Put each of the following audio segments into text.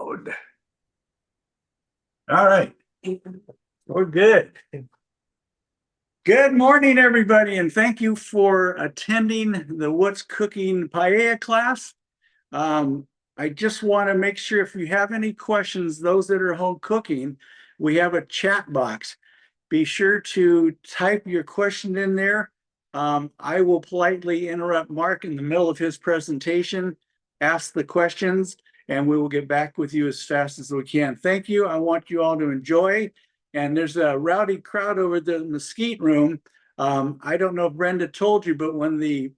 loud. All right, we're good. Good morning, everybody, and thank you for attending the What's Cooking Paella class. I just want to make sure if you have any questions, those that are home cooking, we have a chat box. Be sure to type your question in there. I will politely interrupt Mark in the middle of his presentation, ask the questions, and we will get back with you as fast as we can. Thank you. I want you all to enjoy. And there's a rowdy crowd over the mesquite room. I don't know if Brenda told you, but when the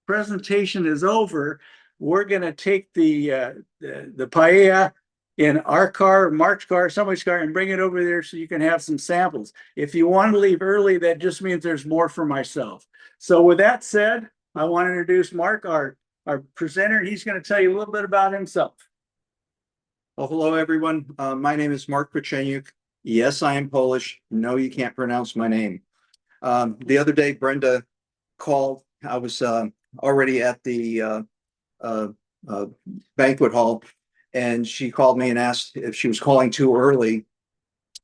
presentation is over, we're going to take the paella in our car, Mark's car, somebody's car, and bring it over there so you can have some samples. If you want to leave early, that just means there's more for myself. So with that said, I want to introduce Mark, our presenter. He's going to tell you a little bit about himself. Well, hello, everyone. My name is Mark Peczeniuk. Yes, I am Polish. No, you can't pronounce my name. The other day, Brenda called. I was already at the banquet hall, and she called me and asked if she was calling too early.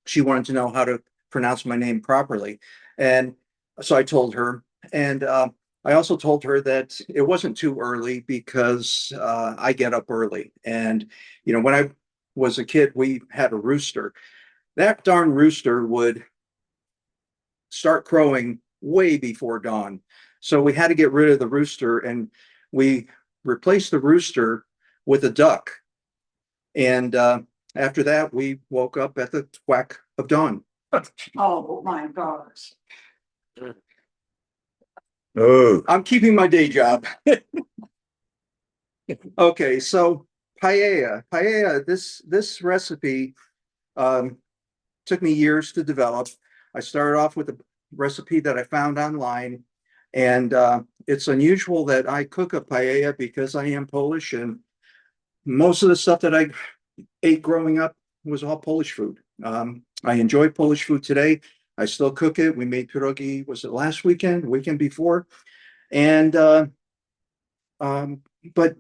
She wanted to know how to pronounce my name properly. And so I told her. And I also told her that it wasn't too early because I get up early. And, you know, when I was a kid, we had a rooster. That darn rooster would start crowing way before dawn. So we had to get rid of the rooster, and we replaced the rooster with a duck. And after that, we woke up at the quack of dawn. Oh my gosh. Oh, I'm keeping my day job. Okay, so paella. This recipe took me years to develop. I started off with a recipe that I found online, and it's unusual that I cook a paella because I am Polish, and most of the stuff that I ate growing up was all Polish food. I enjoy Polish food today. I still cook it. We made pierogi, was it last weekend, weekend before? And but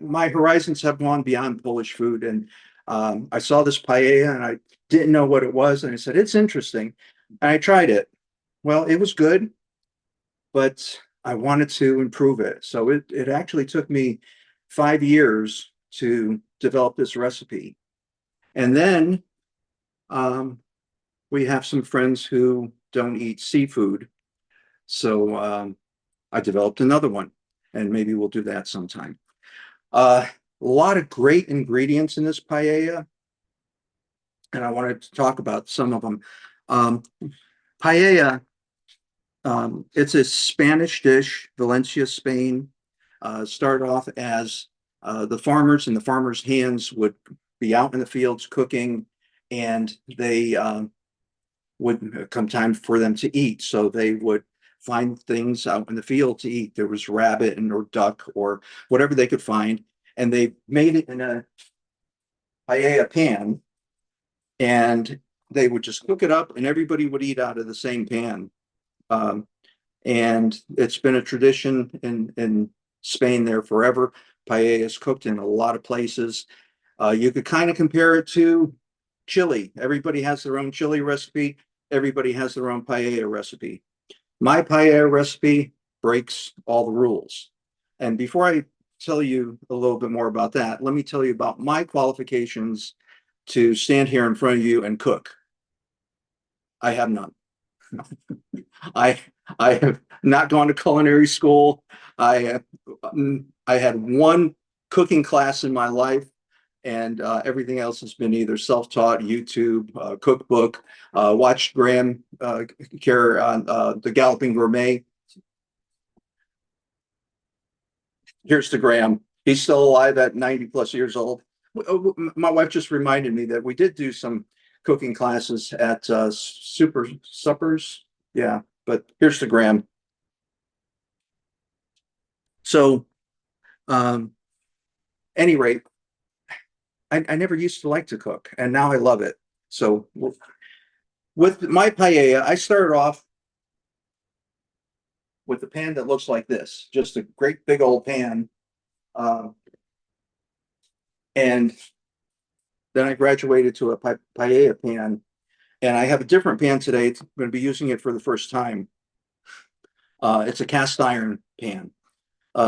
my horizons have gone beyond Polish food, and I saw this paella and I didn't know what it was, and I said, it's interesting. And I tried it. Well, it was good, but I wanted to improve it. So it actually took me 5 years to develop this recipe. And then we have some friends who don't eat seafood. So I developed another one, and maybe we'll do that sometime. A lot of great ingredients in this paella, and I wanted to talk about some of them. Paella, it's a Spanish dish, Valencia, Spain. Started off as the farmers and the farmers' hands would be out in the fields cooking, and they would come time for them to eat. So they would find things out in the field to eat. There was rabbit and or duck or whatever they could find, and they made it in a paella pan, and they would just cook it up, and everybody would eat out of the same pan. And it's been a tradition in Spain there forever. Paella is cooked in a lot of places. You could kind of compare it to chili. Everybody has their own chili recipe. Everybody has their own paella recipe. My paella recipe breaks all the rules. And before I tell you a little bit more about that, let me tell you about my qualifications to stand here in front of you and cook. I have none. I have not gone to culinary school. I had one cooking class in my life, and everything else has been either self-taught, YouTube, cookbook, watched Graham Care on The Galloping Gourmet. Here's to Graham. He's still alive at 90 plus years old. My wife just reminded me that we did do some cooking classes at Super Suppers. Yeah, but here's to Graham. So, any rate, I never used to like to cook, and now I love it. So, with my paella, I started off with a pan that looks like this, just a great big old pan. And Then I graduated to a paella pan, and I have a different pan today. I'm going to be using it for the first time. It's a cast iron pan.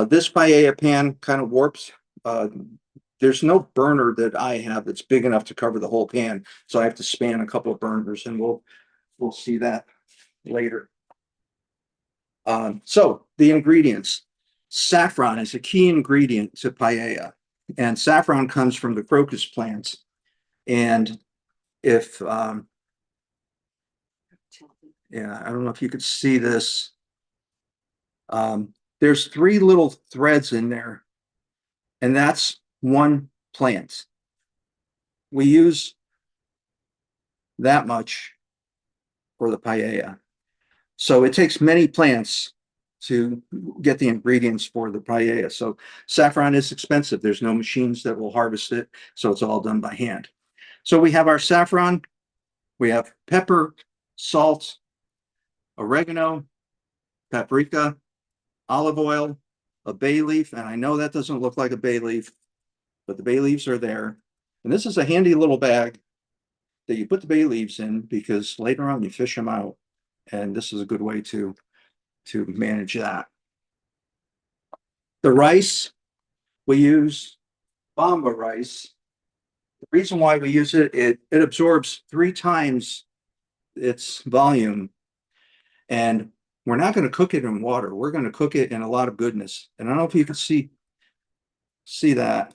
This paella pan kind of warps. There's no burner that I have that's big enough to cover the whole pan, so I have to span a couple of burners, and we'll see that later. So the ingredients. Saffron is a key ingredient to paella, and saffron comes from the crocus plants. And if yeah, I don't know if you could see this. There's three little threads in there, and that's one plant. We use that much for the paella. So it takes many plants to get the ingredients for the paella. So saffron is expensive. There's no machines that will harvest it. So it's all done by hand. So we have our saffron, we have pepper, salt, oregano, paprika, olive oil, a bay leaf. And I know that doesn't look like a bay leaf, but the bay leaves are there. And this is a handy little bag that you put the bay leaves in because later on you fish them out. And this is a good way to manage that. The rice, we use Bamba rice. The reason why we use it, it absorbs 3 times its volume. And we're not going to cook it in water. We're going to cook it in a lot of goodness. And I don't know if you can see that.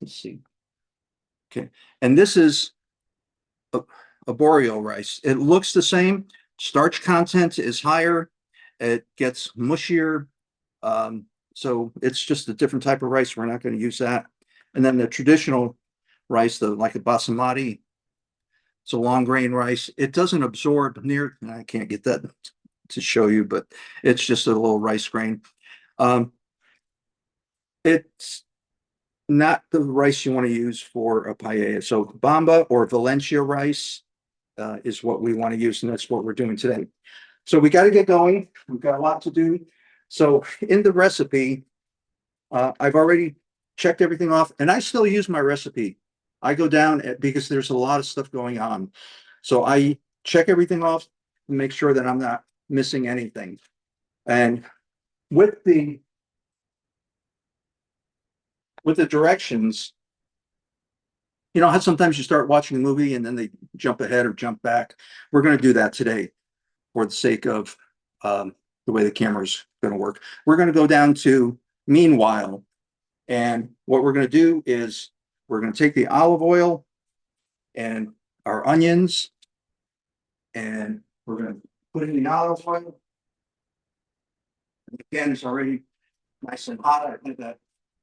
Let's see. Okay. And this is a boreal rice. It looks the same. Starch content is higher. It gets mushier. So it's just a different type of rice. We're not going to use that. And then the traditional rice, like a basmati, it's a long grain rice. It doesn't absorb near, I can't get that to show you, but it's just a little rice grain. It's not the rice you want to use for a paella. So Bamba or Valencia rice is what we want to use, and that's what we're doing today. So we got to get going. We've got a lot to do. So in the recipe, I've already checked everything off, and I still use my recipe. I go down because there's a lot of stuff going on. So I check everything off and make sure that I'm not missing anything. And with the directions, you know how sometimes you start watching a movie and then they jump ahead or jump back. We're going to do that today for the sake of the way the camera's going to work. We're going to go down to meanwhile. And what we're going to do is we're going to take the olive oil and our onions, and we're going to put it in the olive oil. Again, it's already nice and hot. I had that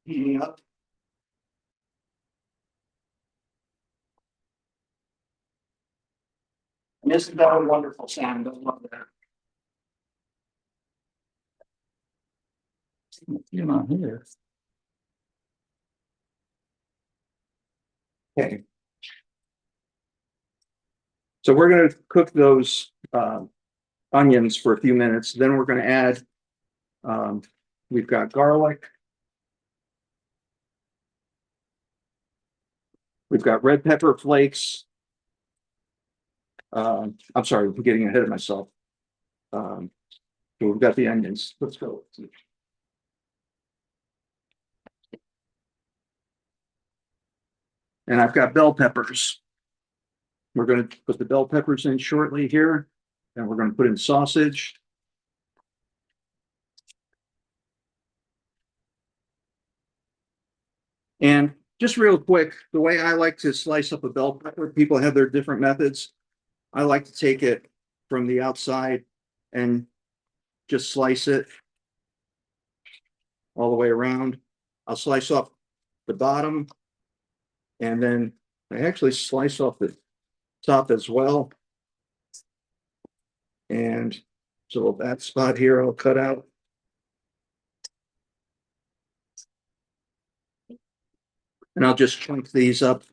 heating up. And isn't that a wonderful sound? I love that. You're not here. Okay. So we're going to cook those onions for a few minutes. Then we're going to add, we've got garlic. We've got red pepper flakes. I'm sorry, I'm getting ahead of myself. So we've got the onions. Let's go. And I've got bell peppers. We're going to put the bell peppers in shortly here, and we're going to put in sausage. And just real quick, the way I like to slice up a bell pepper, people have their different methods. I like to take it from the outside and just slice it all the way around. I'll slice off the bottom, and then I actually slice off the top as well. And so that spot here I'll cut out. And I'll just chunk these up.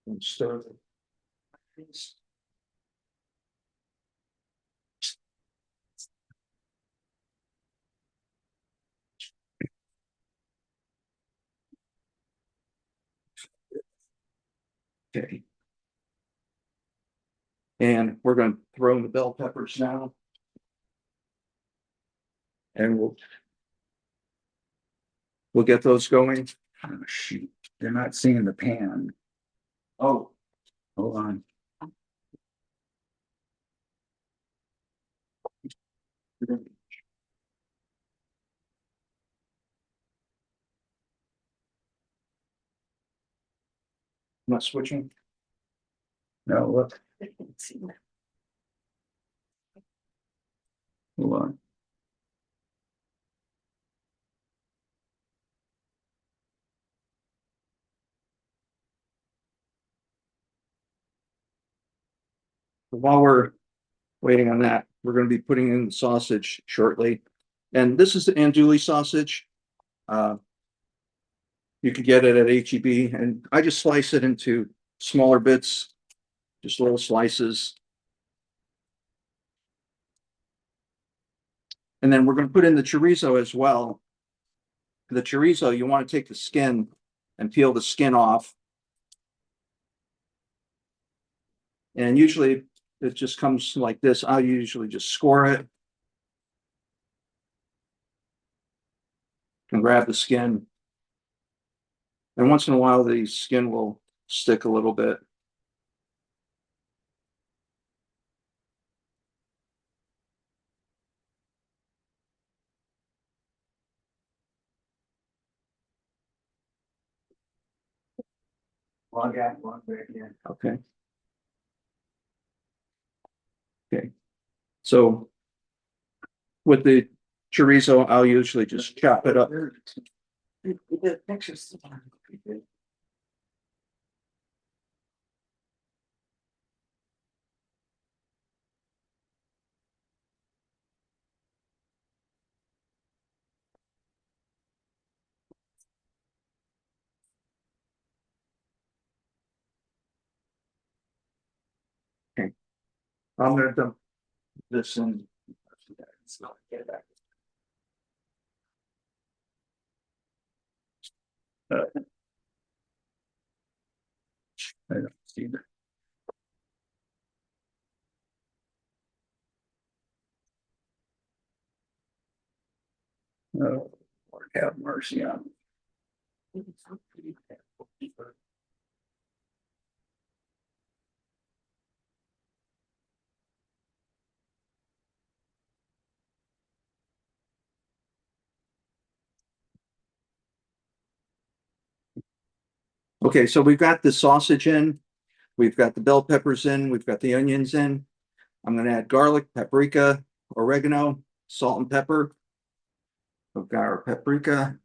And stir them. Okay. And we're going to throw in the bell peppers now. And we'll get those going. Oh, shoot, they're not seeing the pan. Oh, Hold on. not switching. No, look. Hold on. While we're waiting on that, we're going to be putting in the sausage shortly. And this is the andouille sausage. You could get it at HEB, and I just slice it into smaller bits, just little slices. And then we're going to put in the chorizo as well. The chorizo, you want to take the skin and peel the skin off. And usually it just comes like this. I usually just score it and grab the skin. And once in a while, the skin will stick a little bit. Log out, log back in. Okay. Okay. So with the chorizo, I'll usually just chop it up. The pictures. Okay. I'm gonna dump this in. Get it back. I don't see that. Oh, Lord have mercy on me. Okay, so we've got the sausage in, we've got the bell peppers in, we've got the onions in. I'm gonna add garlic, paprika, oregano, salt and pepper. We've got our paprika,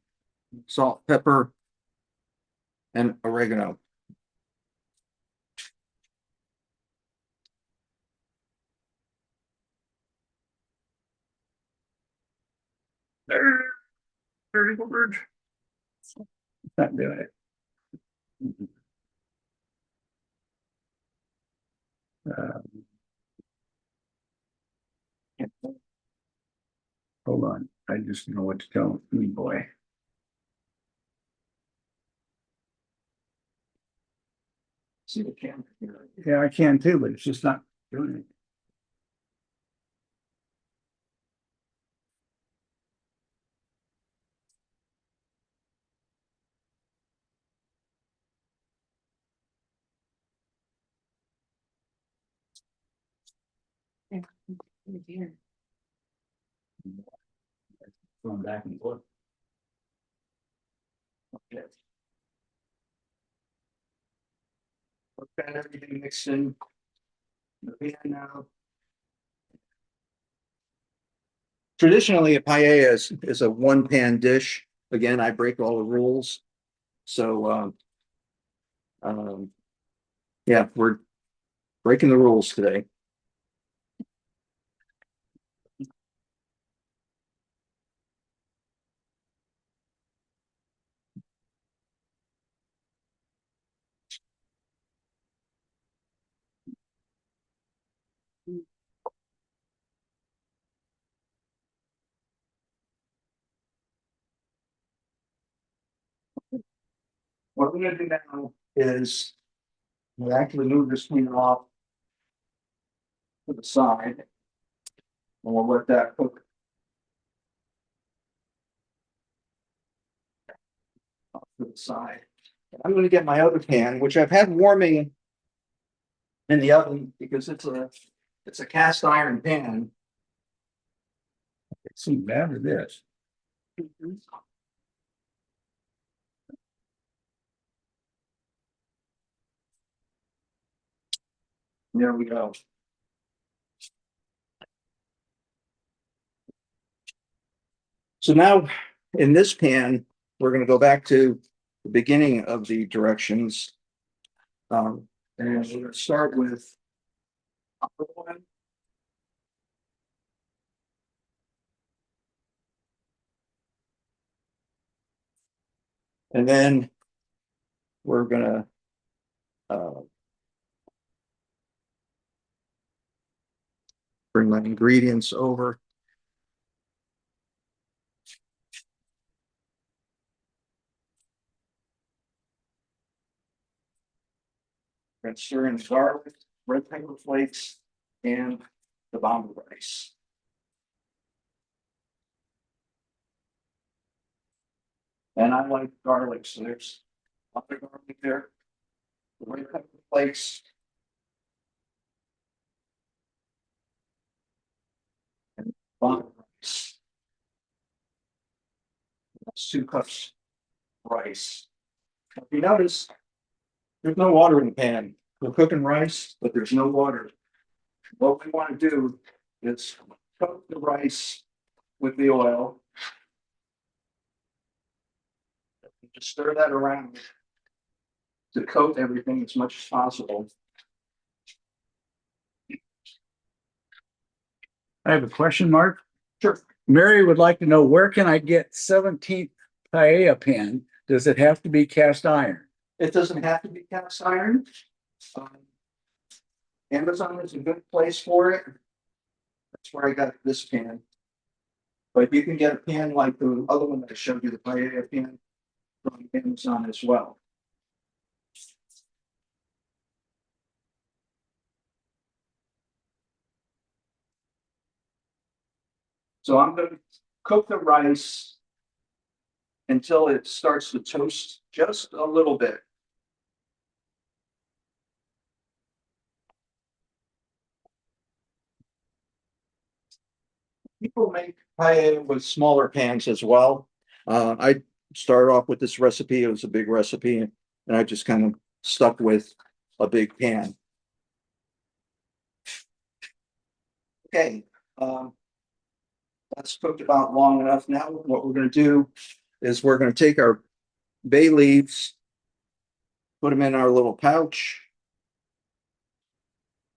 salt, pepper, and oregano. There, dirty word. Not doing it. Uh, hold on, I just know what to tell me, boy. See the camera here. Yeah, I can too, but it's just not doing it. Going back and forth. Okay. We've got everything mixed in. The pan now. Traditionally, a paella is a one pan dish. Again, I break all the rules. So, yeah, we're breaking the rules today. What we're gonna do now is We'll actually move this thing off to the side. And we'll let that cook. Off to the side. I'm gonna get my other pan, which I've had warming in the oven because it's a cast iron pan. It's too bad with this. There we go. So now in this pan, we're going to go back to the beginning of the directions. And we're going to start with olive oil. And then we're going to bring my ingredients over. We're going to stir in the garlic, red pepper flakes, and the bamba rice. And I like garlic, so there's a lot of garlic there. The red pepper flakes. And bamba rice. That's 2 cups rice. If you notice, there's no water in the pan. We're cooking rice, but there's no water. What we want to do is coat the rice with the oil. Just stir that around to coat everything as much as possible. I have a question, Mark. Sure. Mary would like to know, where can I get 17th paella pan? Does it have to be cast iron? It doesn't have to be cast iron. Amazon is a good place for it. That's where I got this pan. But you can get a pan like the other one that I showed you, the paella pan, from Amazon as well. So I'm going to cook the rice until it starts to toast just a little bit. People make paella with smaller pans as well. I started off with this recipe. It was a big recipe, and I just kind of stuck with a big pan. Okay, that's cooked about long enough. Now, what we're going to do is we're going to take our bay leaves, put them in our little pouch,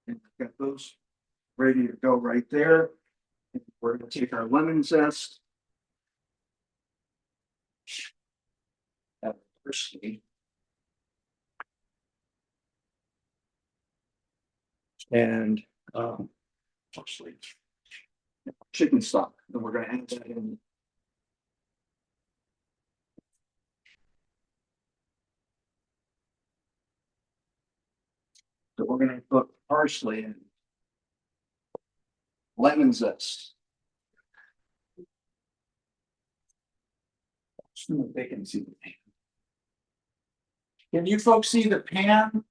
and got those ready to go right there. And we're going to take our lemon zest. Firstly, and actually chicken stock, and we're going to add that in. So we're going to put parsley in, lemon zest. They can see the pan. Can you folks see the pan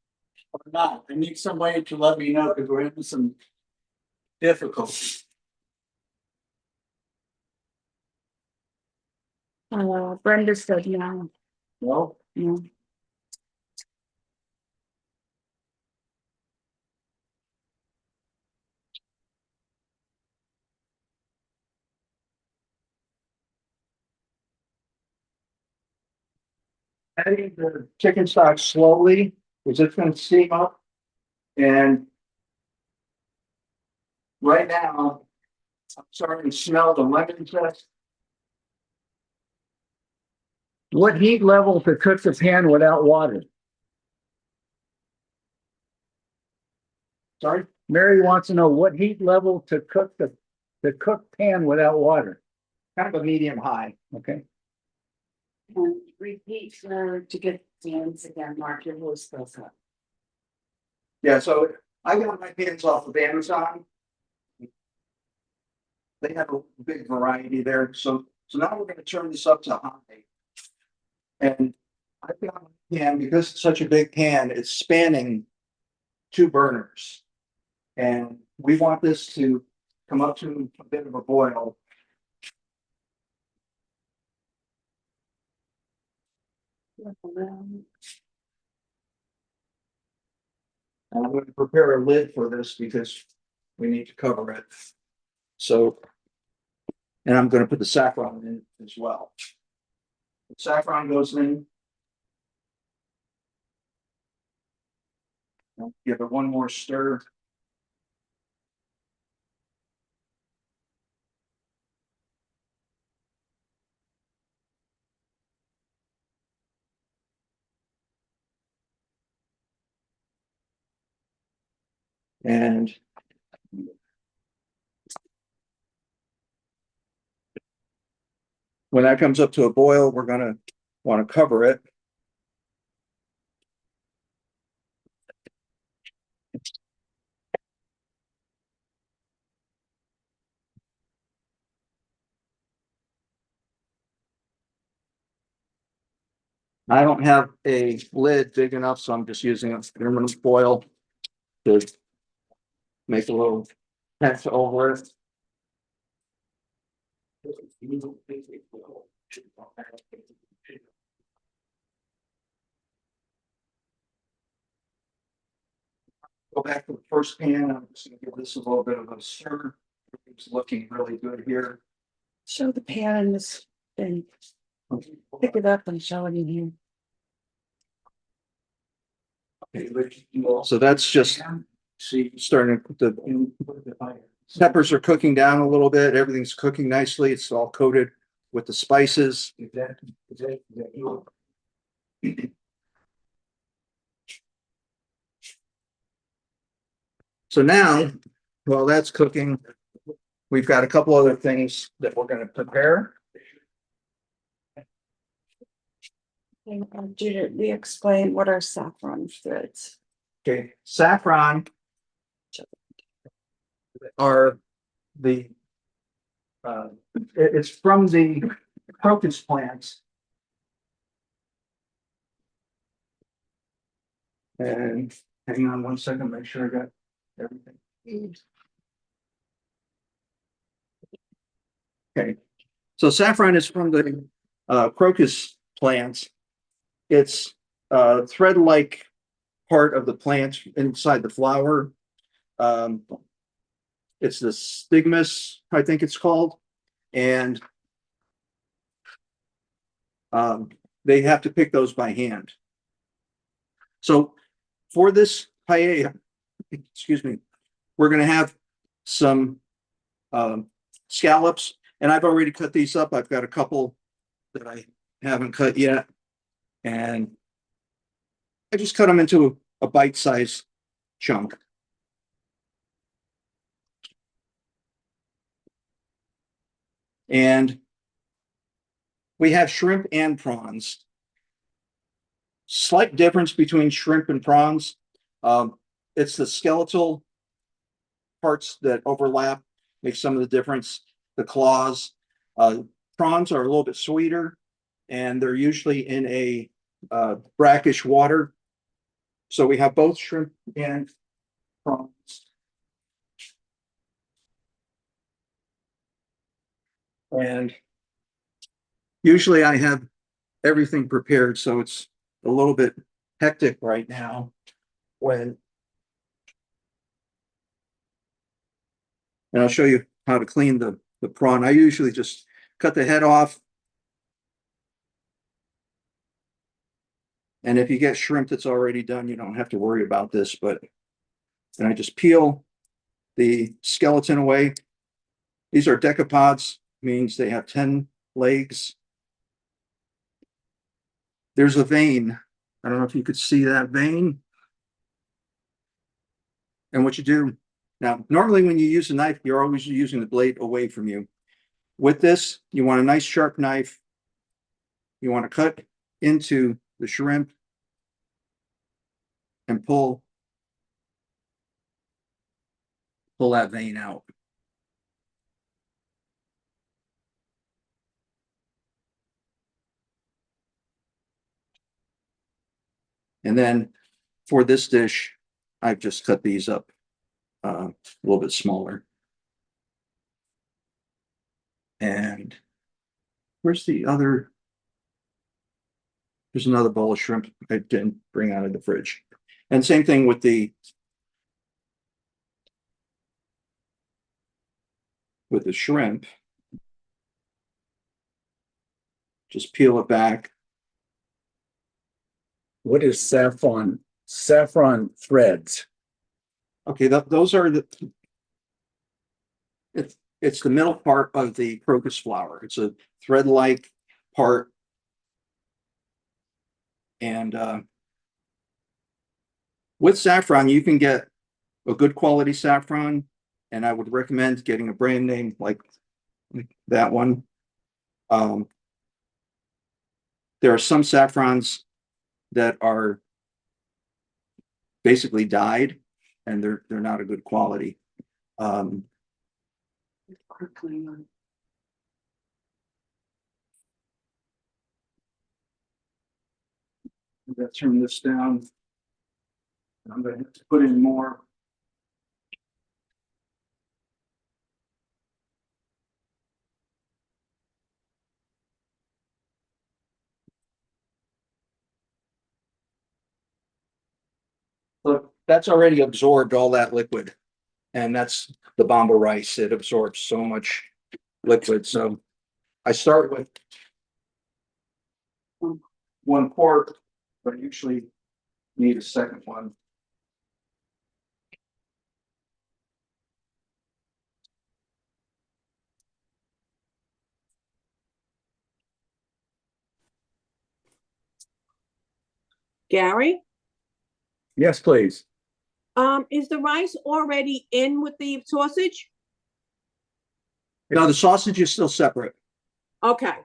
or not? I need somebody to let me know because we're having some difficulty. Brenda said no. Well, No. adding the chicken stock slowly because it's going to steam up. And right now, I'm starting to smell the lemon zest. What heat level to cook the pan without water? Sorry, Mary wants to know what heat level to cook the pan without water. kind of a medium high. Okay. And repeat to get the ends again, Mark, your voice goes up. Yeah, so I got my pans off of Amazon. They have a big variety there. So now we're gonna turn this up to high. And I've got my pan, because it's such a big pan, it's spanning two burners. And we want this to come up to a bit of a boil. And I'm going to prepare a lid for this because we need to cover it. So, and I'm going to put the saffron in as well. The saffron goes in. I'll give it one more stir. And when that comes up to a boil, we're going to want to cover it. I don't have a lid big enough, so I'm just using a aluminum foil to make a little patch over it. Go back to the first pan. I'm just gonna give this a little bit of a stir. It's looking really good here. Show the pan in this thing. Pick it up and show it in here. So that's just starting to, the peppers are cooking down a little bit. Everything's cooking nicely. It's all coated with the spices. So now, while that's cooking, we've got a couple other things that we're going to prepare. Judith, we explain what are saffron threads. Okay, saffron are the it's from the crocus plants. And hang on one second, make sure I got everything. Okay, so saffron is from the crocus plants. It's a thread-like part of the plant inside the flower. It's the stigmas, I think it's called, and they have to pick those by hand. So for this paella, excuse me, we're going to have some scallops, and I've already cut these up. I've got a couple that I haven't cut yet, and I just cut them into a bite-sized chunk. And we have shrimp and prawns. Slight difference between shrimp and prawns. It's the skeletal parts that overlap, make some of the difference. The claws. Prawns are a little bit sweeter, and they're usually in a brackish water. So we have both shrimp and prawns. And usually I have everything prepared, so it's a little bit hectic right now when, and I'll show you how to clean the prawn. I usually just cut the head off. And if you get shrimp that's already done, you don't have to worry about this, but, and I just peel the skeleton away. These are decapods, means they have 10 legs. There's a vein. I don't know if you could see that vein. And what you do now, normally when you use a knife, you're always using the blade away from you. With this, you want a nice sharp knife. You want to cut into the shrimp and pull pull that vein out. And then for this dish, I've just cut these up a little bit smaller. And where's the other? There's another bowl of shrimp I didn't bring out of the fridge. And same thing with the shrimp. Just peel it back. What is saffron? Saffron threads. Okay, those are the. It's the middle part of the crocus flower. It's a thread-like part. And with saffron, you can get a good quality saffron, and I would recommend getting a brand name like that one. There are some saffrons that are basically dyed, and they're not a good quality. I'm gonna turn this down. I'm gonna have to put in more. Look, that's already absorbed all that liquid. And that's the Bamba rice. It absorbs so much liquid. So I start with 1 quart, but I usually need a second one. Gary, Yes, please. is the rice already in with the sausage? Now the sausage is still separate. Okay.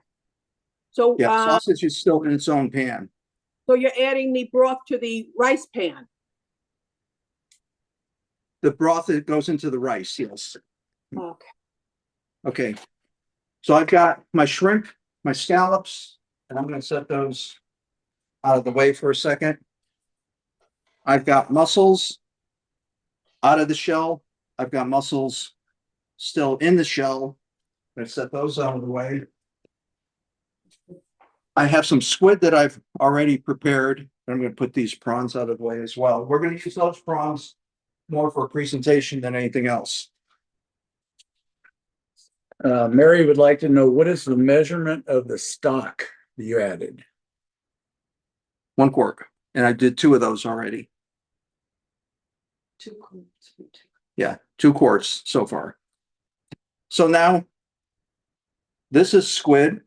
So, Yeah, sausage is still in its own pan. so you're adding the broth to the rice pan? The broth that goes into the rice, yes. Okay. Okay. So I've got my shrimp, my scallops, and I'm gonna set those out of the way for a second. I've got mussels out of the shell. I've got mussels still in the shell. I'm gonna set those out of the way. I have some squid that I've already prepared. I'm gonna put these prawns out of the way as well. We're gonna use those prawns more for presentation than anything else. Mary would like to know, what is the measurement of the stock that you added? 1 quart, and I did 2 of those already. 2 quarts. Yeah, 2 quarts so far. So now this is squid.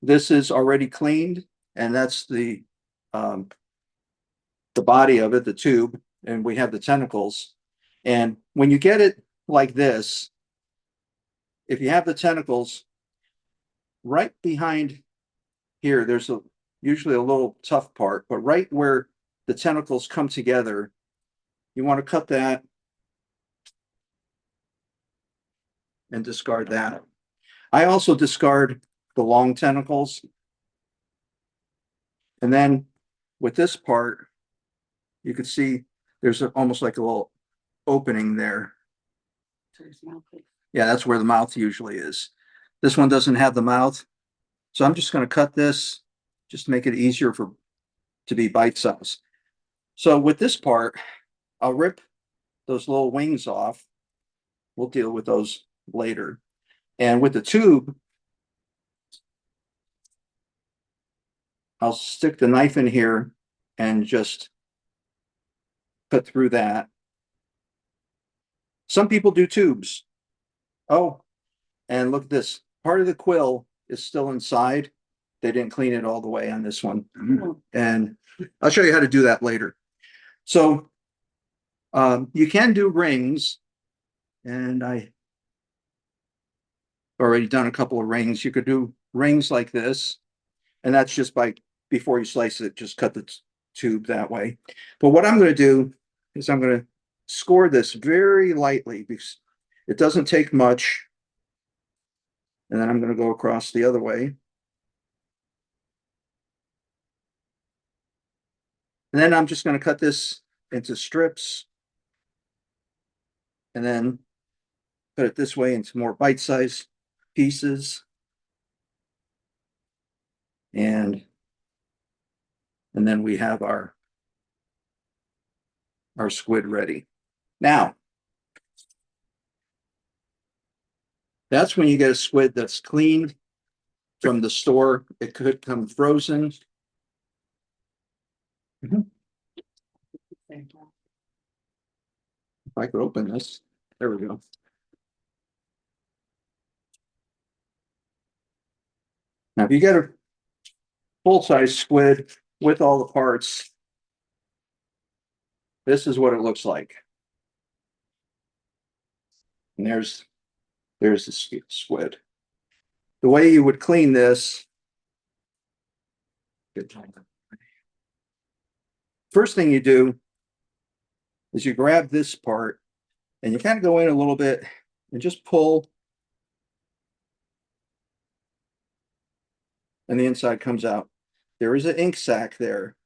This is already cleaned, and that's the body of it, the tube, and we have the tentacles. And when you get it like this, if you have the tentacles right behind here, there's usually a little tough part, but right where the tentacles come together, you want to cut that and discard that. I also discard the long tentacles. And then with this part, you can see there's almost like a little opening there. Yeah, that's where the mouth usually is. This one doesn't have the mouth. So I'm just going to cut this just to make it easier to be bite size. So with this part, I'll rip those little wings off. We'll deal with those later. And with the tube, I'll stick the knife in here and just cut through that. Some people do tubes. Oh, and look at this. Part of the quill is still inside. They didn't clean it all the way on this one. And I'll show you how to do that later. So you can do rings, and I already done a couple of rings. You could do rings like this, and that's just before you slice it, just cut the tube that way. But what I'm going to do is I'm going to score this very lightly because it doesn't take much. And then I'm going to go across the other way. And then I'm just going to cut this into strips. And then put it this way into more bite-sized pieces. And then we have our squid ready. Now, that's when you get a squid that's clean from the store. It could come frozen. If I could open this, there we go. Now, if you get a full-size squid with all the parts, this is what it looks like. And there's the squid. The way you would clean this, first thing you do is you grab this part and you kind of go in a little bit and just pull, and the inside comes out. There is an ink sac there.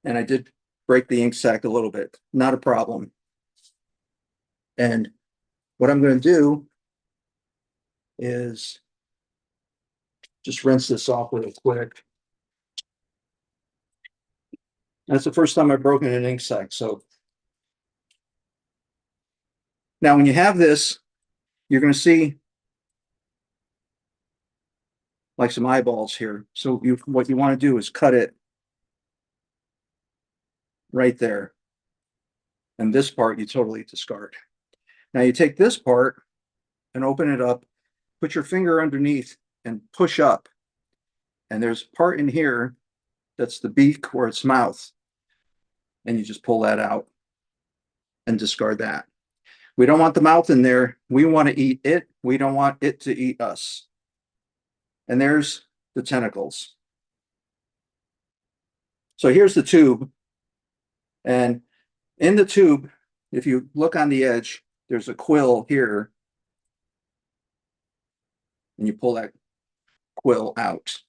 And I did break the ink sac a little bit, not a problem. And what I'm going to do is just rinse this off real quick. That's the first time I've broken an ink sac. So now when you have this, you're going to see like some eyeballs here. So what you want to do is cut it right there. And this part you totally discard. Now you take this part and open it up, put your finger underneath and push up. And there's a part in here that's the beak or its mouth. And you just pull that out and discard that. We don't want the mouth in there. We want to eat it. We don't want it to eat us. And there's the tentacles. So here's the tube. And in the tube, if you look on the edge, there's a quill here. And you pull that quill out.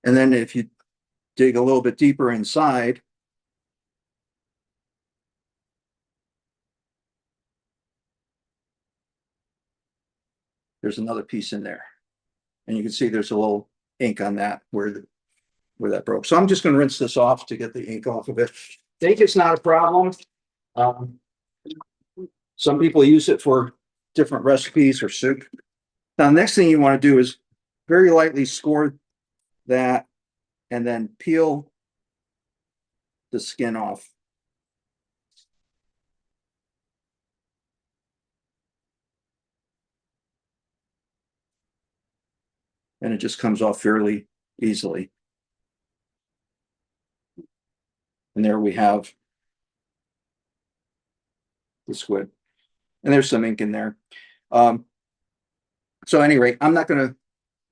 And then if you dig a little bit deeper inside, there's another piece in there. And you can see there's a little ink on that where that broke. So I'm just going to rinse this off to get the ink off of it. Ink is not a problem. Some people use it for different recipes or soup. Now, the next thing you want to do is very lightly score that and then peel the skin off. And it just comes off fairly easily. And there we have the squid. And there's some ink in there. So at any rate, I'm not going to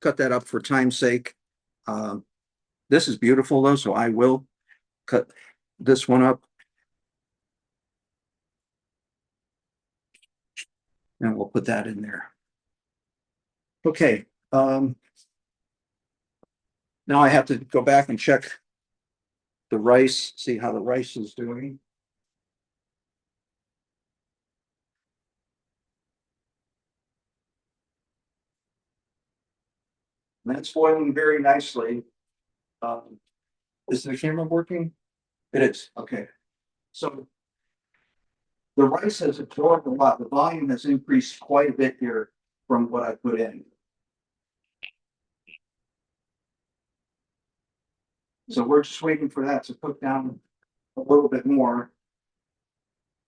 cut that up for time's sake. This is beautiful though, so I will cut this one up. And we'll put that in there. Okay. Now I have to go back and check the rice, see how the rice is doing. And that's boiling very nicely. Is the camera working? It is. Okay. So the rice has absorbed a lot. The volume has increased quite a bit here from what I put in. So we're just waiting for that to cook down a little bit more.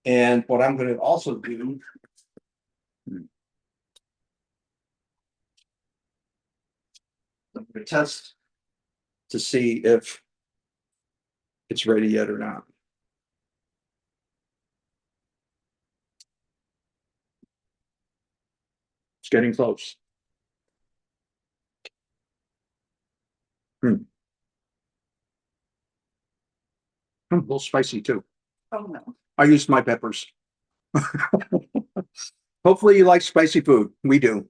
And what I'm going to also do, I'm going to test to see if it's ready yet or not. It's getting close. A little spicy too. Oh, no. I used my peppers. Hopefully you like spicy food. We do.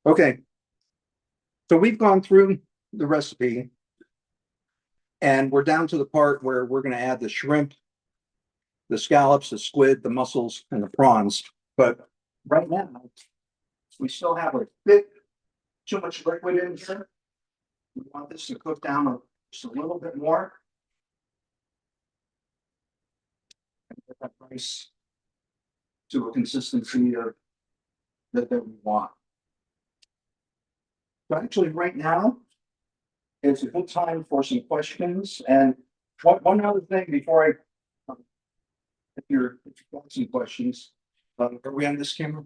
Okay. So we've gone through the recipe. And we're down to the part where we're going to add the shrimp, the scallops, the squid, the mussels, and the prawns. But right now, we still have a bit too much liquid in here. We want this to cook down just a little bit more. And get that rice to a consistency of that we want. So actually, right now, it's a good time for some questions. And one other thing before if you've got some questions, are we on this camera?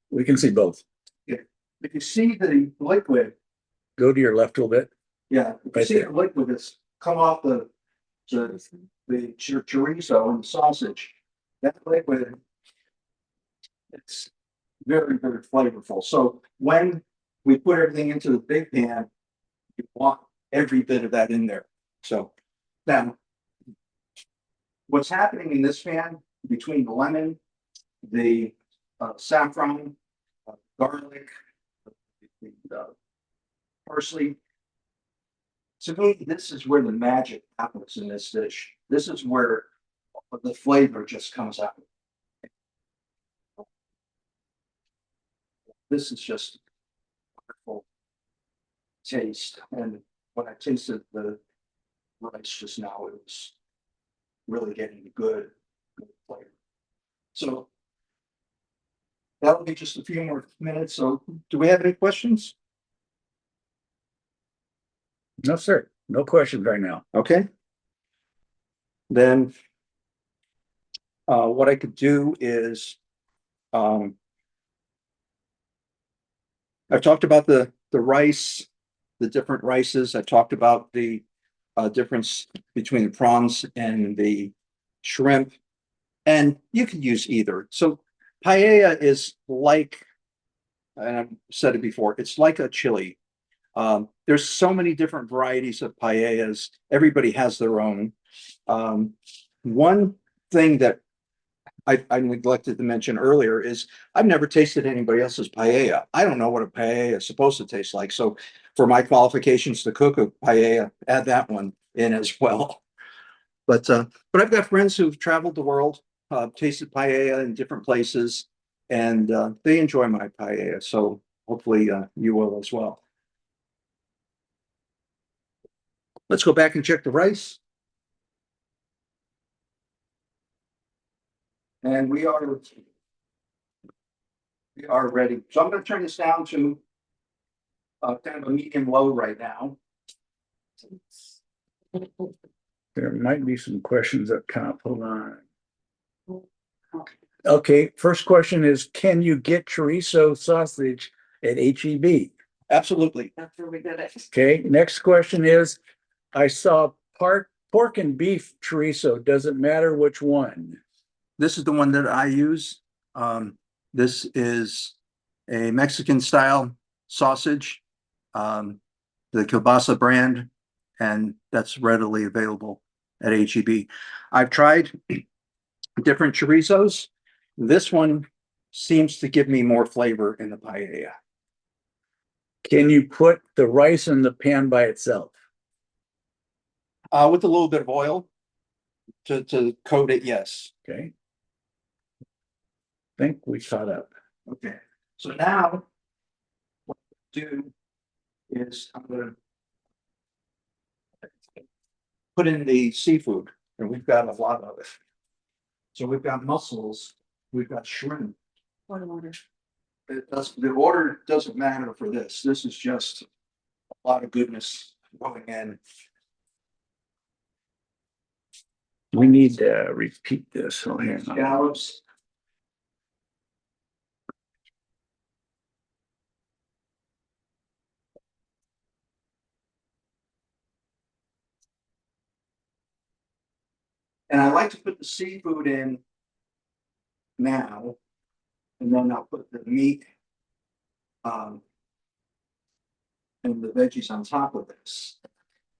We can see both. If you see the liquid, Go to your left a little bit. yeah, if you Right see there. the liquid that's come off the chorizo and the sausage, that liquid, it's very, very flavorful. So when we put everything into the big pan, you want every bit of that in there. So now, what's happening in this pan between the lemon, the saffron, garlic, the parsley. To me, this is where the magic happens in this dish. This is where the flavor just comes out. This is just wonderful taste. And when I tasted the rice just now, it was really getting good flavor. So that'll be just a few more minutes. So do we have any questions? No, sir. No questions right now. Okay. Then what I could do is I've talked about the rice, the different rices. I talked about the difference between the prawns and the shrimp, and you can use either. So paella is like, and I've said it before, it's like a chili. There's so many different varieties of paellas. Everybody has their own. One thing that I neglected to mention earlier is I've never tasted anybody else's paella. I don't know what a paella is supposed to taste like. So for my qualifications to cook a paella, add that one in as well. But I've got friends who've traveled the world, tasted paella in different places, and they enjoy my paella. So hopefully you will as well. Let's go back and check the rice. And we are ready. So I'm going to turn this down to kind of a medium low right now. There might be some questions up top. Hold on. Okay, first question is, can you get chorizo sausage at HEB? Absolutely. That's where we did it. Okay, next question is, I saw pork and beef chorizo. Does it matter which one? This is the one that I use. This is a Mexican style sausage, the kielbasa brand, and that's readily available at HEB. I've tried different chorizos. This one seems to give me more flavor in the paella. Can you put the rice in the pan by itself? With a little bit of oil to coat it, yes. Okay. Think we caught up. Okay, so now what I'll do is I'm gonna put in the seafood, and we've got a lot of it. So we've got mussels, we've got shrimp. The order doesn't matter for this. This is just a lot of goodness going in. We need to repeat this. Oh, here. Scallops. And I like to put the seafood in now, and then I'll put the meat and the veggies on top of this.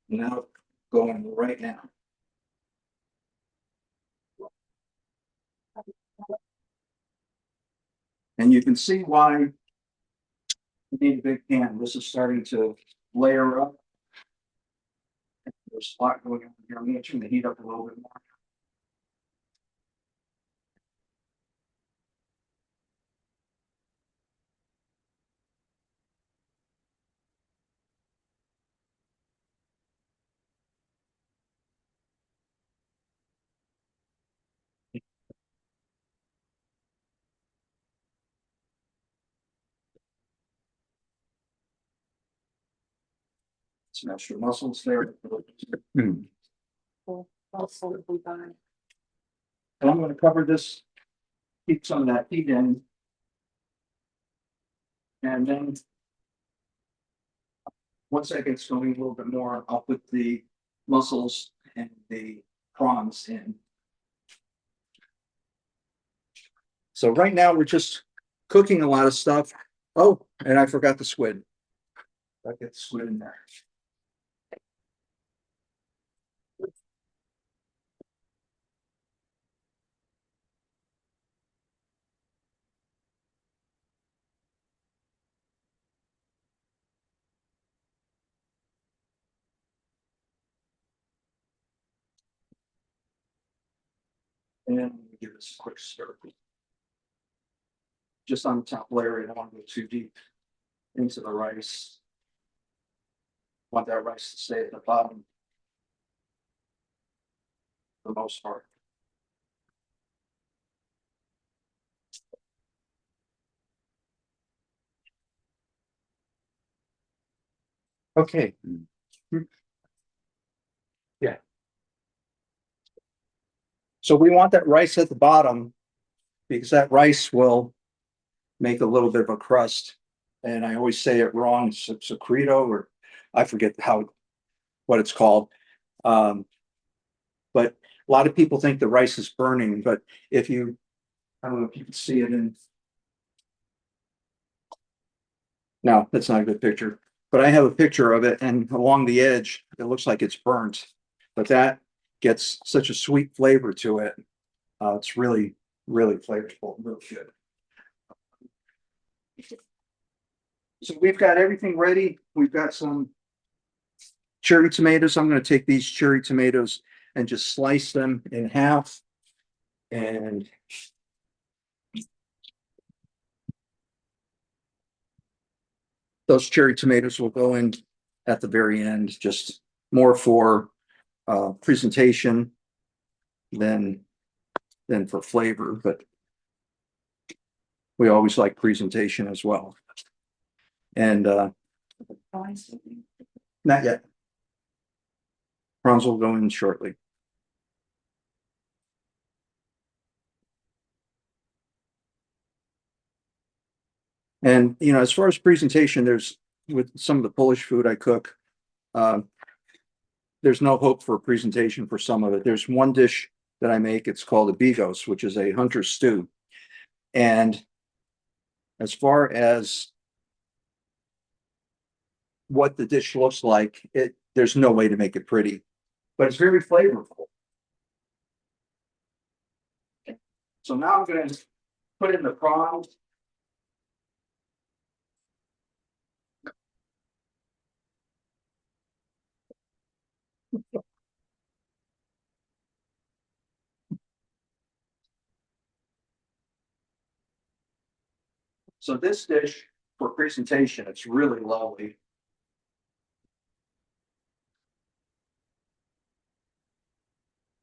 Now going right now. And you can see why you need a big pan. This is starting to layer up. There's a lot going on here. I'm gonna turn the heat up a little bit more. Smash your muscles there. And I'm gonna cover this, keep some of that heat in. And then once that gets going a little bit more, I'll put the mussels and the prawns in. So right now, we're just cooking a lot of stuff. Oh, and I forgot the squid. I get the squid in there. And then we give this a quick stir. Just on the top layer, I don't want to go too deep into the rice. Want that rice to stay at the bottom for the most part. Okay. Yeah. So we want that rice at the bottom because that rice will make a little bit of a crust. And I always say it wrong, secreto, or I forget what it's called. But a lot of people think the rice is burning, but if you, I don't know if you can see it in. No, that's not a good picture, but I have a picture of it and along the edge, it looks like it's burnt, but that gets such a sweet flavor to it. It's really, really flavorful, really good. So we've got everything ready. We've got some cherry tomatoes. I'm going to take these cherry tomatoes and just slice them in half. And those cherry tomatoes will go in at the very end, just more for presentation than for flavor, but we always like presentation as well. And not yet. Prawns will go in shortly. And as far as presentation, there's with some of the Polish food I cook, there's no hope for a presentation for some of it. There's one dish that I make, it's called a bigos, which is a hunter stew. And as far as what the dish looks like, there's no way to make it pretty, but it's very flavorful. So now I'm going to put in the prawns. So this dish for presentation, it's really lovely.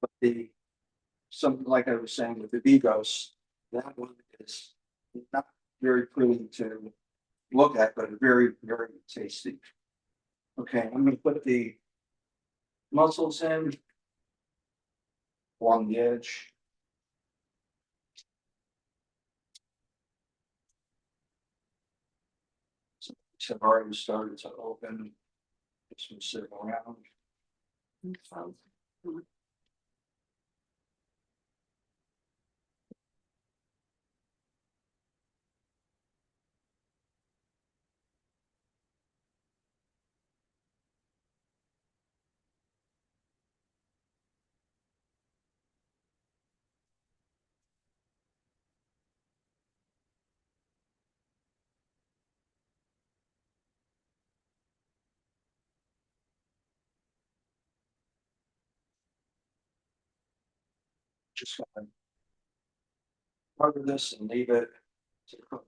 But something like I was saying with the bigos, that one is not very pretty to look at, but very, very tasty. Okay, I'm going to put the mussels in along the edge. So I've already started to open. Just been sitting around. just gonna cover this and leave it to cook.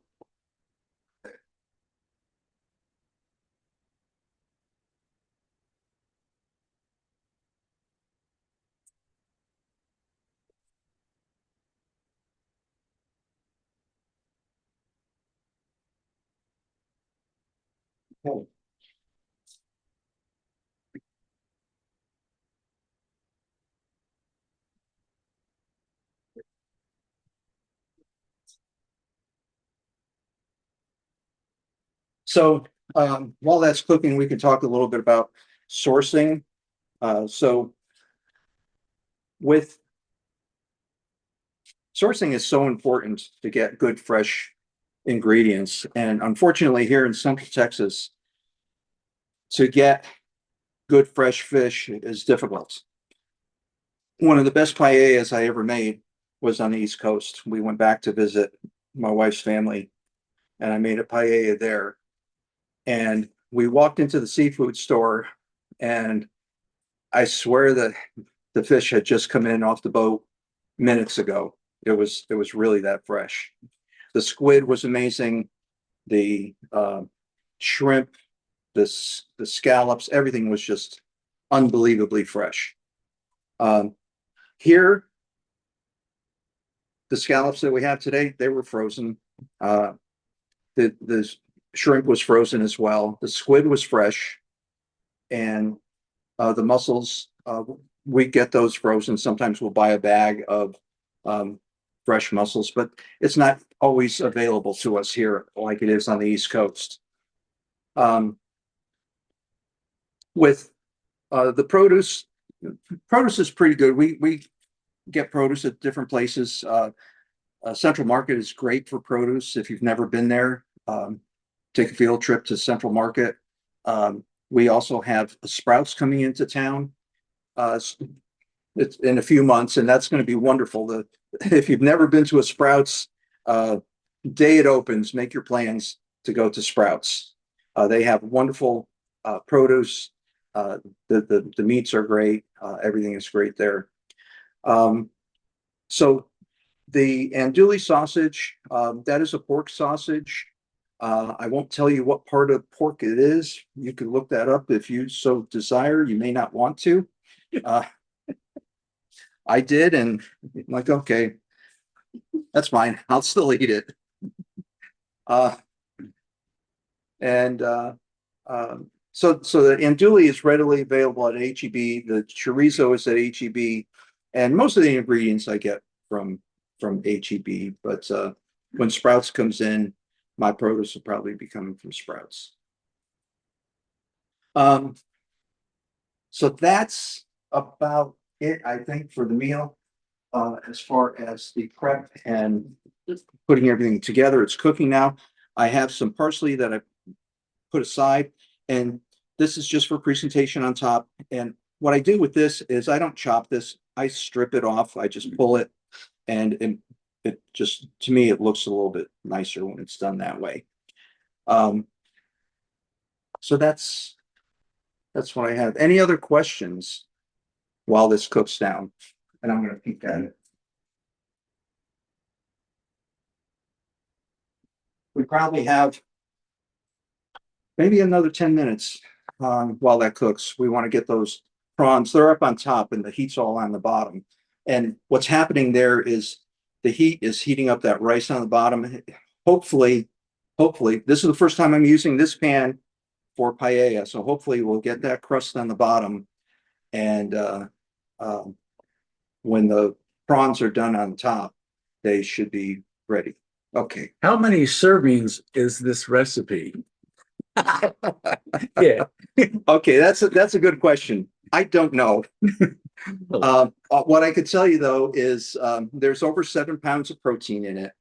Okay. So while that's cooking, we can talk a little bit about sourcing. So with sourcing is so important to get good fresh ingredients. And unfortunately, here in Central Texas, to get good fresh fish is difficult. One of the best paellas I ever made was on the East Coast. We went back to visit my wife's family, and I made a paella there. And we walked into the seafood store, and I swear that the fish had just come in off the boat minutes ago. It was really that fresh. The squid was amazing. The shrimp, the scallops, everything was just unbelievably fresh. Here, the scallops that we have today, they were frozen. The shrimp was frozen as well. The squid was fresh, and the mussels, we get those frozen. Sometimes we'll buy a bag of fresh mussels, but it's not always available to us here like it is on the East Coast. With the produce is pretty good. We get produce at different places. Central Market is great for produce. If you've never been there, take a field trip to Central Market. We also have Sprouts coming into town. It's in a few months, and that's going to be wonderful. If you've never been to a Sprouts, day it opens, make your plans to go to Sprouts. They have wonderful produce. The meats are great. Everything is great there. So the andouille sausage, that is a pork sausage. I won't tell you what part of pork it is. You can look that up if you so desire. You may not want to. I did, and I'm like, okay, that's fine. I'll still eat it. So the andouille is readily available at HEB. The chorizo is at HEB, and most of the ingredients I get from HEB. But when Sprouts comes in, my produce will probably be coming from Sprouts. So that's about it, I think, for the meal. As far as the prep and putting everything together, it's cooking now. I have some parsley that I put aside, and this is just for presentation on top. And what I do with this is I don't chop this. I strip it off. I just pull it, and it just, to me, it looks a little bit nicer when it's done that way. So that's what I have. Any other questions while this cooks down? And I'm going to peek at it. We probably have maybe another 10 minutes while that cooks. We want to get those prawns. They're up on top and the heat's all on the bottom. And what's happening there is the heat is heating up that rice on the bottom. Hopefully, this is the first time I'm using this pan for paella. So hopefully we'll get that crust on the bottom. And when the prawns are done on top, they should be ready. Okay. How many servings is this recipe? Yeah. Okay, that's a good question. I don't know. What I could tell you though is there's over 7 pounds of protein in it.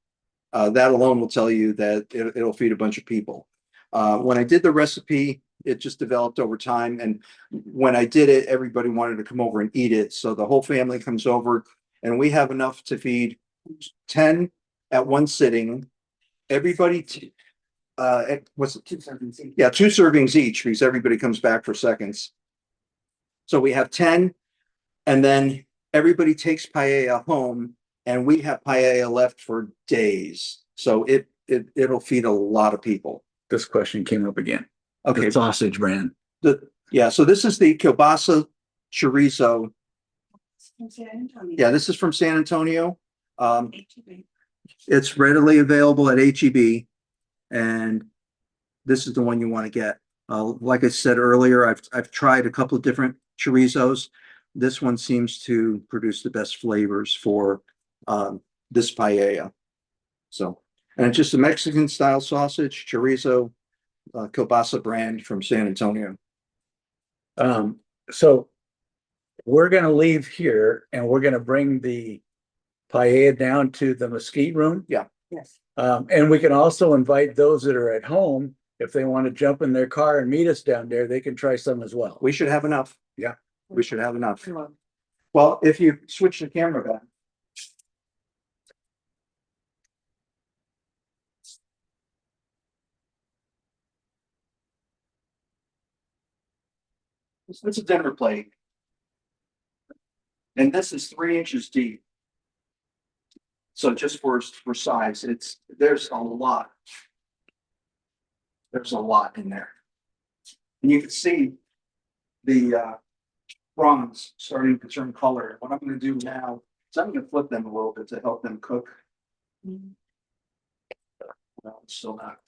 That alone will tell you that it'll feed a bunch of people. When I did the recipe, it just developed over time. And when I did it, everybody wanted to come over and eat it. So the whole family comes over, and we have enough to feed 10 at one sitting. Everybody, what's it? 2 servings each. Yeah, 2 servings each, because everybody comes back for seconds. So we have 10, and then everybody takes paella home, and we have paella left for days. So it'll feed a lot of people. This question came up again. Okay, The sausage brand. yeah, so this is the kielbasa chorizo. Yeah, this is from San Antonio. It's readily available at HEB, and this is the one you want to get. Like I said earlier, I've tried a couple of different chorizos. This one seems to produce the best flavors for this paella. So, and it's just a Mexican style sausage, chorizo, kielbasa brand from San Antonio. So we're gonna leave here and we're gonna bring the paella down to the mesquite room. Yeah. Yes. And we can also invite those that are at home, if they want to jump in their car and meet us down there, they can try some as well. We should have enough. Yeah. We should have enough. Well, if you switch the camera back. It's a dinner plate. And this is 3 inches deep. So just for size, there's a lot. There's a lot in there. And you can see the prawns starting to turn color. What I'm going to do now is I'm going to flip them a little bit to help them cook. Well, it's still not.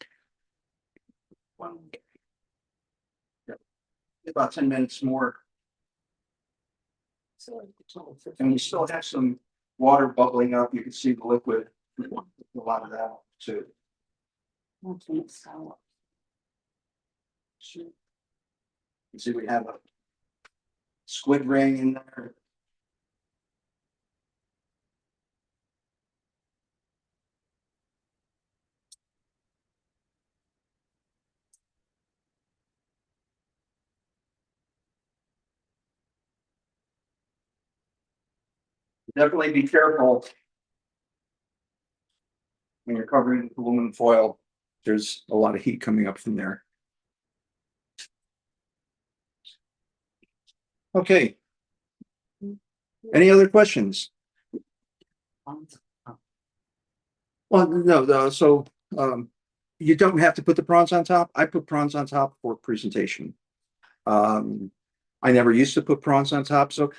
Yeah. About 10 minutes more. And we still have some water bubbling up. You can see the liquid. A lot of that too. You see we have a squid ring in there. Definitely be careful when you're covering with aluminum foil. There's a lot of heat coming up from there. Okay. Any other questions? Well, no, so you don't have to put the prawns on top. I put prawns on top for presentation. I never used to put prawns on top. So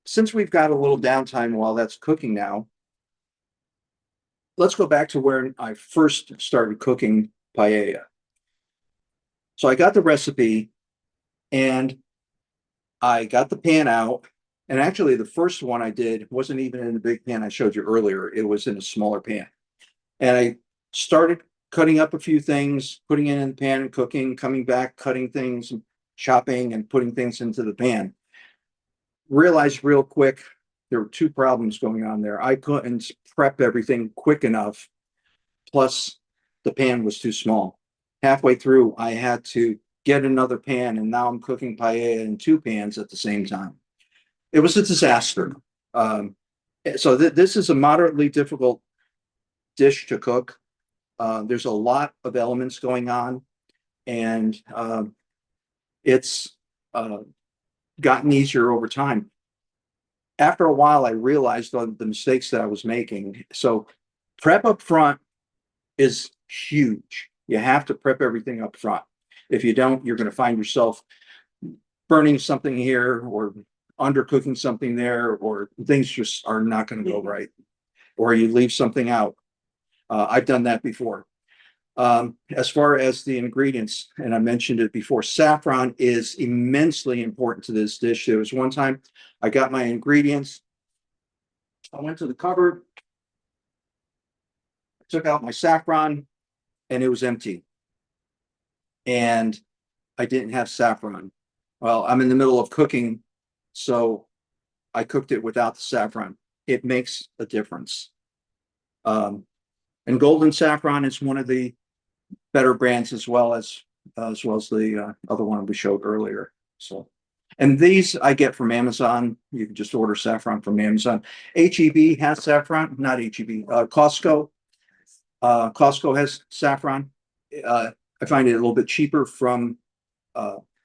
since we've got a little downtime while that's cooking now, let's go back to where I first started cooking paella. So I got the recipe and I got the pan out. And actually, the first one I did wasn't even in the big pan I showed you earlier. It was in a smaller pan. And I started cutting up a few things, putting it in the pan and cooking, coming back, cutting things, chopping and putting things into the pan. Realized real quick there were 2 problems going on there. I couldn't prep everything quick enough. Plus, the pan was too small. Halfway through, I had to get another pan, and now I'm cooking paella in 2 pans at the same time. It was a disaster. So this is a moderately difficult dish to cook. There's a lot of elements going on, and it's gotten easier over time. After a while, I realized the mistakes that I was making. So prep up front is huge. You have to prep everything up front. If you don't, you're going to find yourself burning something here or undercooking something there, or things just are not going to go right, or you leave something out. I've done that before. As far as the ingredients, and I mentioned it before, saffron is immensely important to this dish. There was one time I got my ingredients. I went to the cupboard, took out my saffron, and it was empty. And I didn't have saffron. Well, I'm in the middle of cooking, so I cooked it without the saffron. It makes a difference. And golden saffron is one of the better brands as well as the other one we showed earlier. So, and these I get from Amazon. You can just order saffron from Amazon. HEB has saffron, not HEB. Costco. Costco has saffron. I find it a little bit cheaper from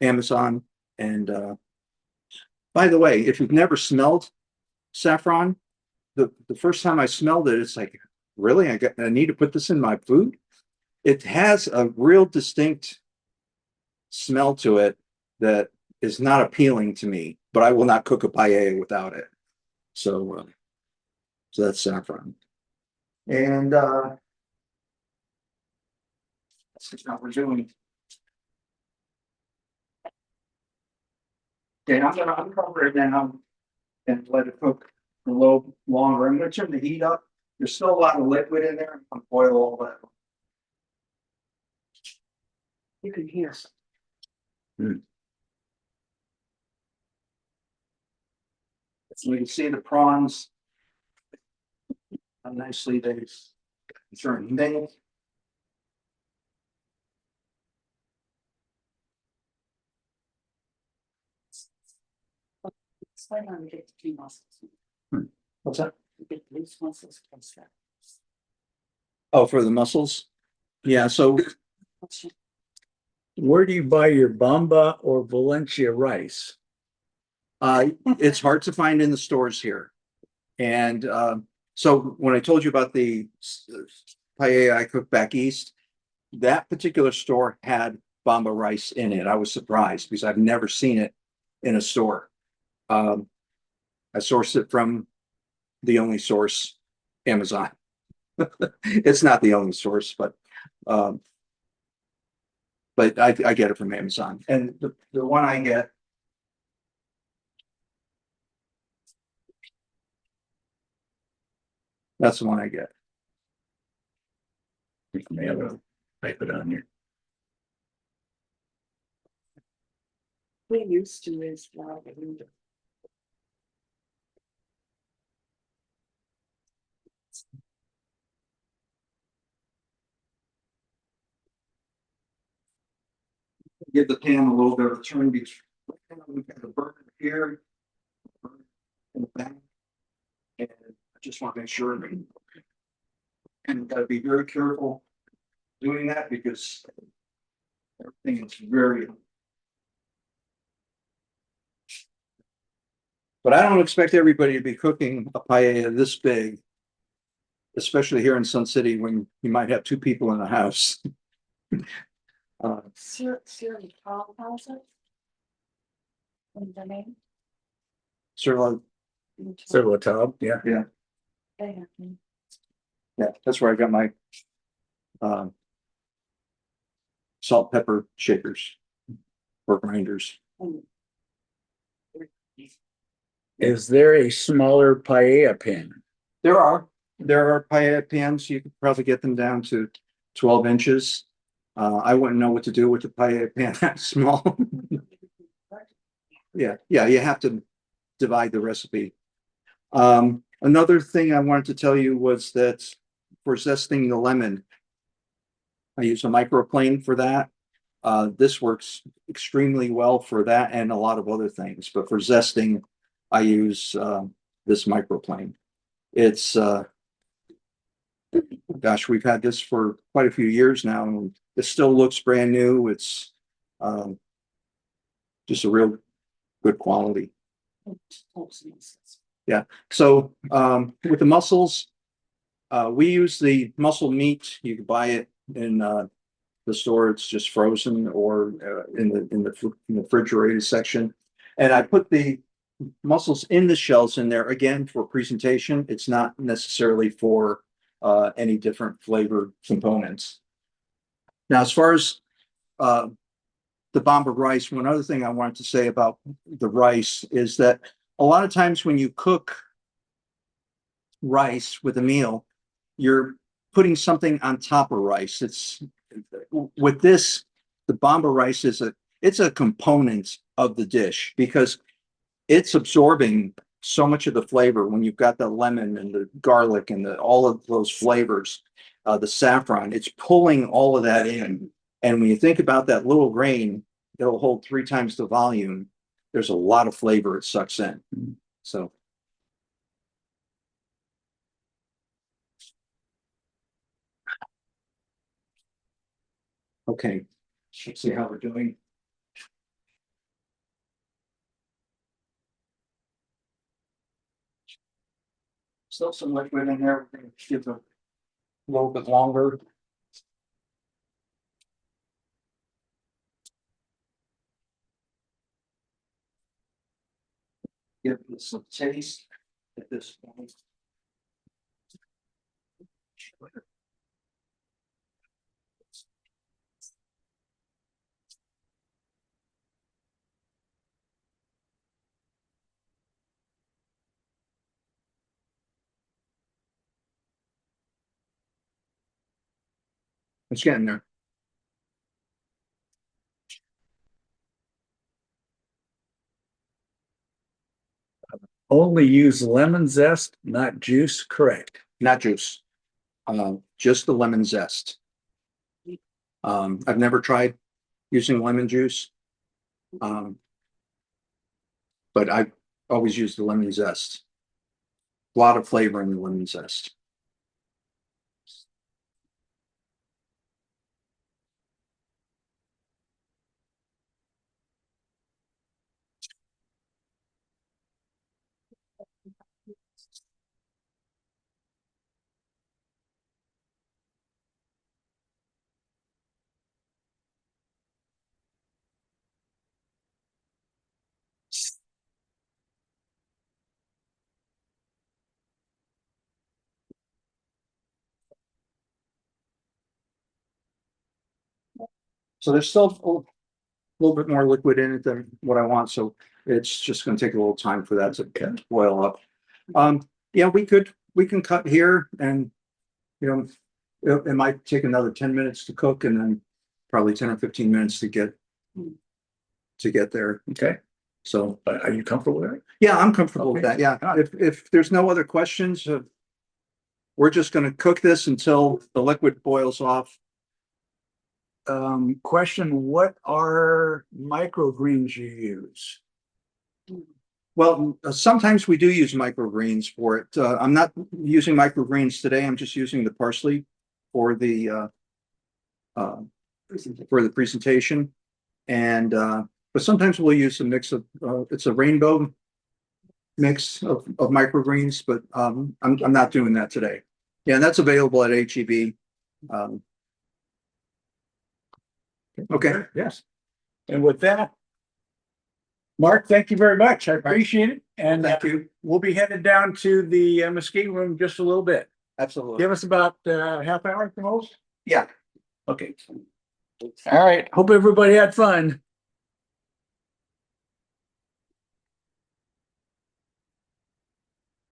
Amazon. And by the way, if you've never smelled saffron. The first time I smelled it, it's like, really? I need to put this in my food? It has a real distinct smell to it that is not appealing to me, but I will not cook a paella without it. So, so that's saffron. And that's what we're doing. Okay, I'm gonna uncover it now and let it cook a little longer. I'm gonna turn the heat up. There's still a lot of liquid in there. I'm gonna boil all that. You can hear. So you can see the prawns. How nicely they turn mingled. It's like I'm getting two muscles. What's that? You get loose muscles plus that. Oh, for the mussels? Yeah, so Where do you buy your Bamba or Valencia rice? it's hard to find in the stores here. And so when I told you about the paella I cooked back east, that particular store had Bamba rice in it. I was surprised because I've never seen it in a store. I sourced it from the only source, Amazon. It's not the only source, but I get it from Amazon. And the one I get, that's the one I get. May have to type it on here. We used to is Give the pan a little bit of a turn. We've got the burner here. In the back. And I just want to make sure. And got to be very careful doing that because everything is very. But I don't expect everybody to be cooking a paella this big, especially here in Sun City when you might have two people in the house. Sir Carl House. The name? Sir, Serlatab, yeah. yeah, that's where I got my salt, pepper shakers or grinders. Is there a smaller paella pan? There are paella pans. You could probably get them down to 12 inches. I wouldn't know what to do with the paella pan that small. Yeah, you have to divide the recipe. Another thing I wanted to tell you was that for zesting the lemon, I use a microplane for that. This works extremely well for that and a lot of other things, but for zesting, I use this microplane. It's gosh, we've had this for quite a few years now, and it still looks brand new. It's just a real good quality. Yeah. So with the mussels, we use the mussel meat. You can buy it in the store. It's just frozen or in the refrigerated section. And I put the mussels in the shells in there again for presentation. It's not necessarily for any different flavor components. Now, as far as the Bamba rice, one other thing I wanted to say about the rice is that a lot of times when you cook rice with a meal, you're putting something on top of rice. It's with this, the Bamba rice it's a component of the dish because it's absorbing so much of the flavor when you've got the lemon and the garlic and all of those flavors, the saffron, it's pulling all of that in. And when you think about that little grain, it'll hold 3 times the volume. There's a lot of flavor it sucks in. So. Okay, let's see how we're doing. Still some liquid in there. We're gonna give it a little bit longer. Give it some taste at this point. It's getting there. Only use lemon zest, not juice, correct? Not juice. Just the lemon zest. I've never tried using lemon juice. But I always use the lemon zest. A lot of flavor in the lemon zest. So there's still a little bit more liquid in it than what I want, so it's just gonna take a little time for that to boil up. Yeah, we can cut here and, you know, it might take another 10 minutes to cook and then probably 10 or 15 minutes to get there. Okay, So, are you comfortable with it? yeah, I'm comfortable with Okay. that. Yeah, if there's no other questions, we're just gonna cook this until the liquid boils off. Question, what are microgreens you use? Well, sometimes we do use microgreens for it. I'm not using microgreens today. I'm just using the parsley for the presentation. And but sometimes we'll use a mix of it's a rainbow mix of microgreens, but I'm not doing that today. Yeah, and that's available at HEB. Okay. Yes. And with that, Mark, thank you very much. I appreciate it. And Thank you. we'll be headed down to the mesquite room just a little bit. Absolutely. Give us about half hour at the most. Yeah. Okay. All right. Hope everybody had fun.